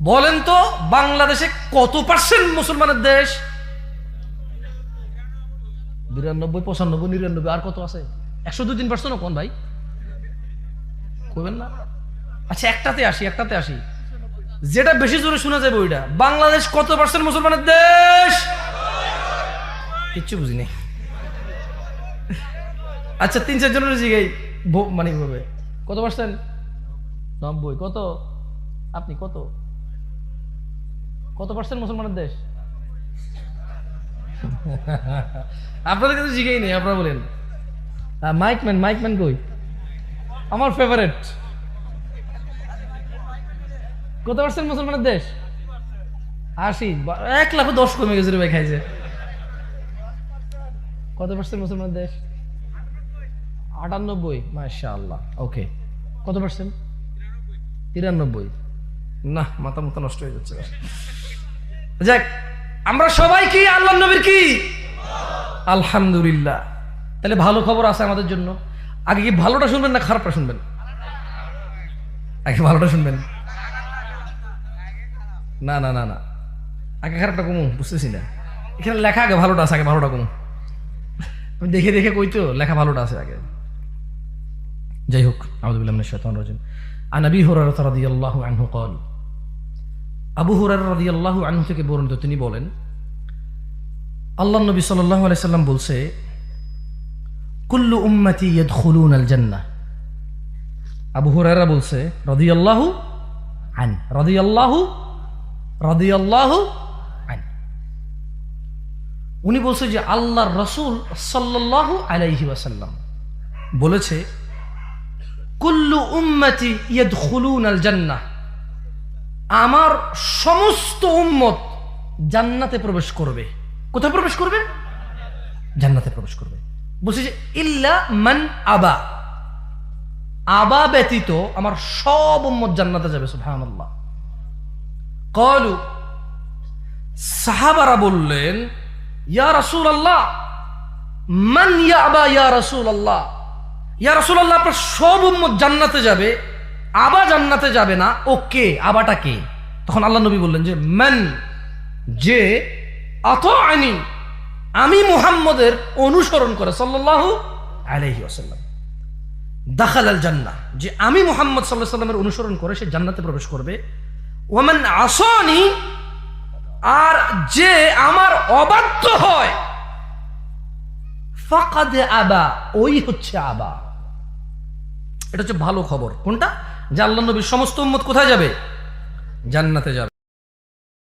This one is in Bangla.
বলেন তো বাংলাদেশে কত পার্সেন্ট মুসলমানের দেশ? 92, 95, 99, আর কত আছে? 102-3% কোন ভাই কইবেন না? আচ্ছা একটাতে আসি, যেটা বেশি জোরে শোনা যাবে ওইটা। বাংলাদেশ কত পার্সেন্ট মুসলমানের দেশ? কিচ্ছু বুঝিনি। আচ্ছা 3-4 জনের জিগাই মানে ভাবে কত পার্সেন্ট? 90। কত? আপনি কত পার্সেন্ট মুসলমানের দেশ? আপনাদের কিন্তু জিগাই নেই, আপনারা বলেন। মাইকম্যান কই? আমার ফেভারিট। কত পার্সেন্ট মুসলমানের দেশ? 80। 1,10,000 কমে গেছে রে ভাই, খাইছে। কত পার্সেন্ট মুসলমানের দেশ? 98। মাশাআল্লাহ। ওকে, কত পার্সেন্ট? 93। না, মাথা মুথা নষ্ট হয়ে যাচ্ছে। যাক, আমরা সবাই কি আল্লাহর নবীর কি? আলহামদুলিল্লাহ। তাহলে ভালো খবর আছে আমাদের জন্য। আগে কি ভালোটা শুনবেন না খারাপটা শুনবেন? আগে ভালোটা শুনবেন। না না না না, আগে খারাপটা কমু, বুঝতেছি না। এখানে লেখা আগে ভালোটা আছে, আগে ভালোটা কমু। আমি দেখে দেখে কই তো লেখা ভালোটা আছে আগে। যাই হোক, আউযু বিল্লাহি মিনাশ শাইতানির রাজিম। আন আবি হুরায়রা রাদিয়াল্লাহু আনহু قال, আবু হুরায়রা রাদিয়াল্লাহু আনহু থেকে বর্ণিত, তিনি বলেন আল্লাহর নবী সাল্লাল্লাহু আলাইহি সাল্লাম বলছে, কুল্লু উম্মতি ইয়াদখুলুনাল জান্নাহ। আবু হুরায়রা বলছে রাদিয়াল্লাহু আন, রাদিয়াল্লাহু আন। উনি বলছে যে আল্লাহর রাসূল সাল্লাল্লাহু আলাইহি ওয়াসাল্লাম বলেছে, কুল্লু উম্মতি ইয়াদখুলুনাল জান্নাহ, আমার সমস্ত উম্মত জান্নাতে প্রবেশ করবে। কোথায় প্রবেশ করবে? জান্নাতে প্রবেশ করবে। বলছে যে ইল্লা মান আবা, আবা ব্যতীত আমার সব উম্মত জান্নাতে যাবে। সুবহানাল্লাহ। ক্বালু, সাহাবারা বললেন, ইয়া রাসূলুল্লাহ, মান ইয়াবা ইয়া রাসূলুল্লাহ, ইয়া রাসূলুল্লাহ আপনার সব উম্মত জান্নাতে যাবে, আবা জান্নাতে যাবে না, ও কে? আবাটা কে? তখন আল্লাহ নবী বললেন যে মান, যে আতাআনি, আমি মুহাম্মদের অনুসরণ করে, সাল্লাল্লাহু আলাইহি ওয়াসাল্লাম, দাখালাল জান্নাহ, যে আমি মুহাম্মদ সাল্লাল্লাহু আলাইহি ওয়াসাল্লামের অনুসরণ করে সে জান্নাতে প্রবেশ করবে। ওয়ামান আসানি, আর যে আমার অবাধ্য হয়, ফাকাদ আবা, ওই হচ্ছে আবা। এটা হচ্ছে ভালো খবর। কোনটা? যে আল্লাহর নবীর সমস্ত উম্মত কোথায় যাবে? জান্নাতে যাবে।